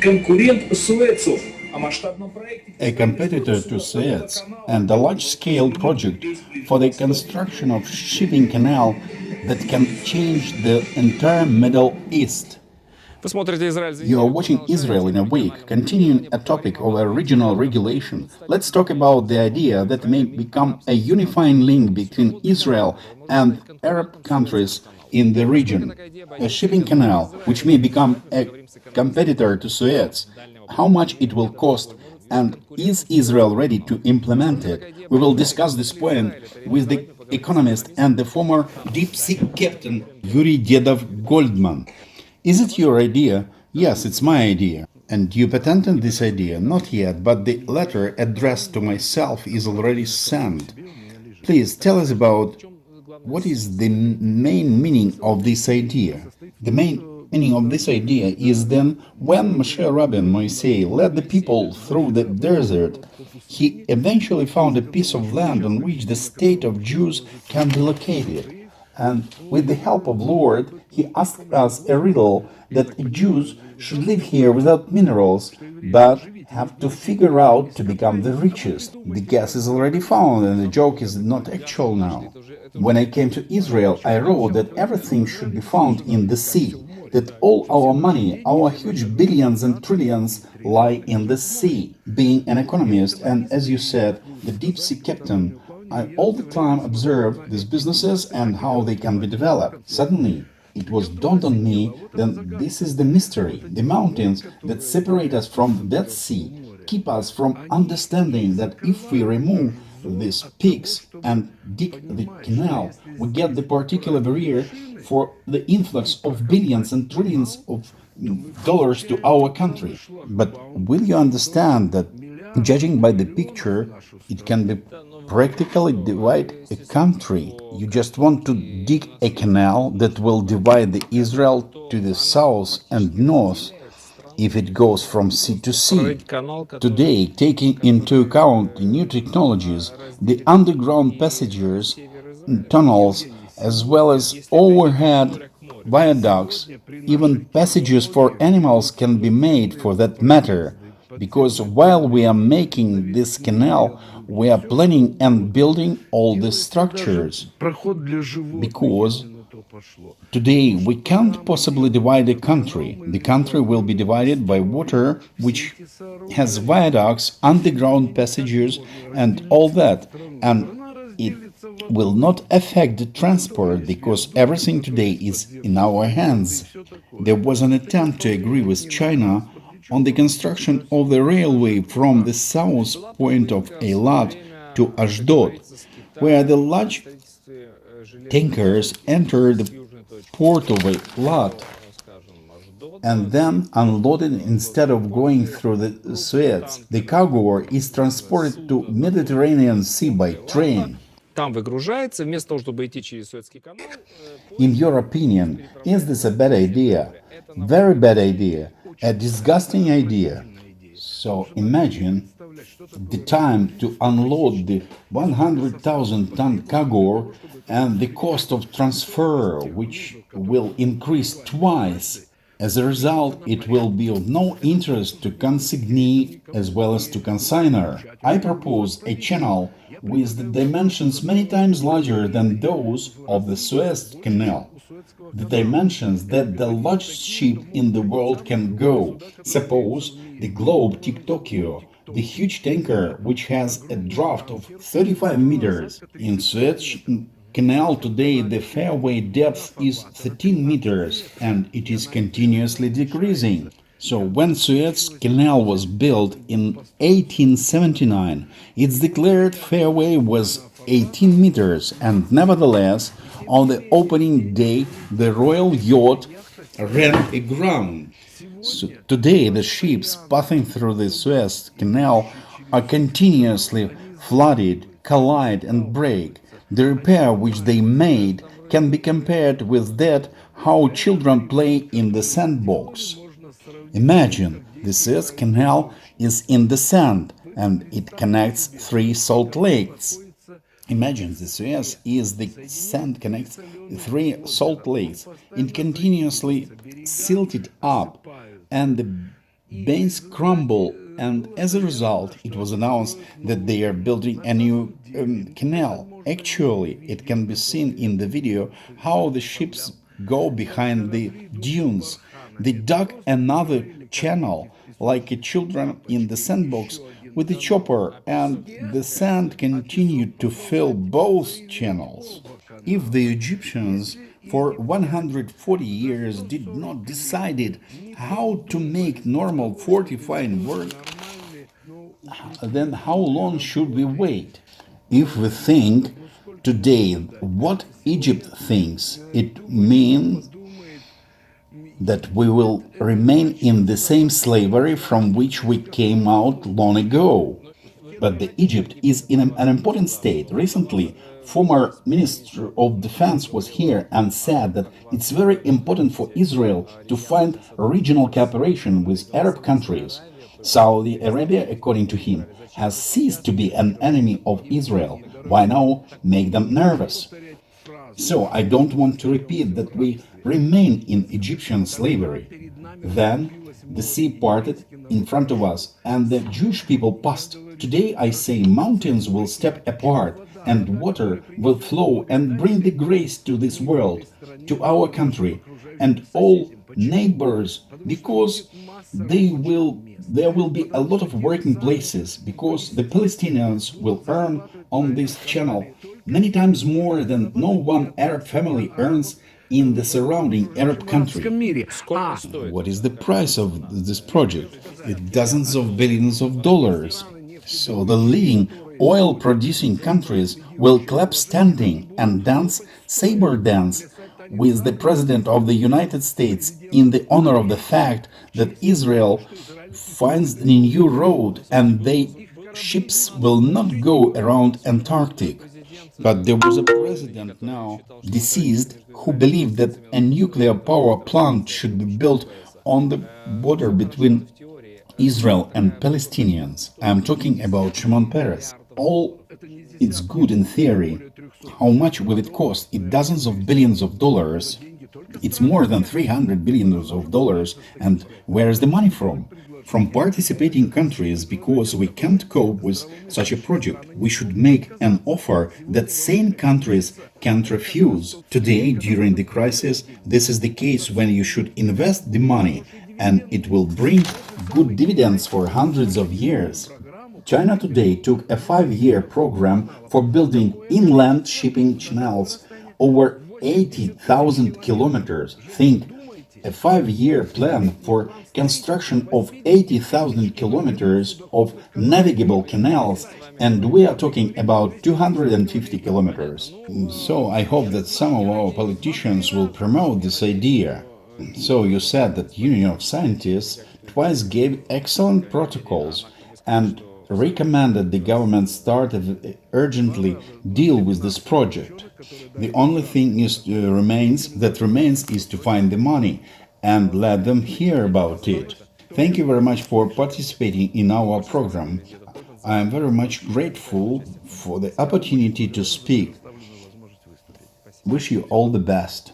конкурент Суэцу о масштабном проекте A competitor to Suez, and a large-scale project for the construction of shipping canal that can change the entire Middle East. You are watching Israel in a Week, continuing a topic of a regional regulation. Let's talk about the idea that may become a unifying link between Israel and Arab countries in the region. A shipping canal, which may become a competitor to Suez. How much it will cost, and is Israel ready to implement it? We will discuss this point with the economist and the former deep sea captain Yuri Goldman. Is it your idea? Yes, it's my idea. And you patented this idea? Not yet, but the letter addressed to myself is already sent. Please tell us about what is the main meaning of this idea. The main meaning of this idea is then when Moshe Rabbeinu Moisei led the people through the desert, he eventually found a piece of land on which the state of Jews can be located. And with the help of Lord, he asked us a riddle that Jews should live here without minerals, but have to figure out to become the richest. The guess is already found, and the joke is not actual now. When I came to Israel, I wrote that everything should be found in the sea, that all our money, our huge billions and trillions, lie in the sea. Being an economist, and as you said, the deep sea captain, I all the time observe these businesses and how they can be developed. Suddenly, it was dawned on me that this is the mystery. The mountains that separate us from that sea keep us from understanding that if we remove these peaks and dig the canal, we get the particular barrier for the influx of billions and trillions of dollars to our country. But will you understand that, judging by the picture, it can be practically divide a country? You just want to dig a canal that will divide the Israel to the south and north if it goes from sea to sea. Today, taking into account the new technologies, the underground passages, tunnels, as well as overhead viaducts, even passages for animals can be made for that matter. Because while we are making this canal, we are planning and building all the structures. Because today we can't possibly divide a country. The country will be divided by water, which has viaducts, underground passages, and all that. And it will not affect the transport because everything today is in our hands. There was an attempt to agree with China on the construction of the railway from the south point of Eilat to Ashdod, where the large tankers enter the port of Eilat and then unloaded instead of going through the Suez. The cargo is transported to Mediterranean Sea by train. In your opinion, is this a bad idea? Very bad idea. A disgusting idea. So imagine the time to unload the 100,000-ton cargo and the cost of transfer, which will increase twice. As a result, it will be of no interest to consignee as well as to consignor. I propose a channel with the dimensions many times larger than those of the Suez Canal. The dimensions that the largest ship in the world can go. Suppose the Globe Tokyo, the huge tanker which has a draft of 35 meters. In Suez Canal today the fairway depth is 13 meters and it is continuously decreasing. So when Suez Canal was built in 1879, its declared fairway was 18 meters, and nevertheless, on the opening day, the royal yacht ran aground. So today, the ships passing through the Suez Canal are continuously flooded, collide, and break. The repair which they made can be compared with that how children play in the sandbox. Imagine the Suez Canal is in the sand and it connects three salt lakes. Imagine the Suez is the sand connects three salt lakes. It continuously silted up and the banks crumble, and as a result, it was announced that they are building a new canal. Actually, it can be seen in the video how the ships go behind the dunes. They dug another channel, like a children in the sandbox, with the chopper, and the sand continued to fill both channels. If the Egyptians for 140 years did not decided how to make normal fortifying work, then how long should we wait? If we think today what Egypt thinks, it means that we will remain in the same slavery from which we came out long ago. But the Egypt is in an important state. Recently, former Minister of Defense was here and said that it's very important for Israel to find regional cooperation with Arab countries. Saudi Arabia, according to him, has ceased to be an enemy of Israel. Why now make them nervous? So I don't want to repeat that we remain in Egyptian slavery. Then the sea parted in front of us and the Jewish people passed. Today I say mountains will step apart and water will flow and bring the grace to this world, to our country and all neighbors, because there will be a lot of working places, because the Palestinians will earn on this channel many times more than no one Arab family earns in the surrounding Arab country. What is the price of this project? Dozens of billions of dollars. So the leading oil producing countries will clap standing and dance saber dance with the President of the United States in the honor of the fact that Israel finds a new road and their ships will not go around Antarctic. But there was a president now deceased who believed that a nuclear power plant should be built on the border between Israel and Palestinians. I am talking about Shimon Peres. All it's good in theory. How much will it cost? It dozens of billions of dollars. It's more than 300 billions of dollars. And where is the money from? From participating countries, because we can't cope with such a project. We should make an offer that sane countries can't refuse. Today, during the crisis, this is the case when you should invest the money and it will bring good dividends for hundreds of years. China today took a 5-year program for building inland shipping channels over 80,000 kilometers. Think, a 5-year plan for construction of 80,000 kilometers of navigable canals, and we are talking about 250 kilometers. So I hope that some of our politicians will promote this idea. So you said that Union of Scientists twice gave excellent protocols and recommended the government start urgently deal with this project. The only thing remains is to find the money and let them hear about it. Thank you very much for participating in our program. I am very much grateful for the opportunity to speak. Wish you all the best.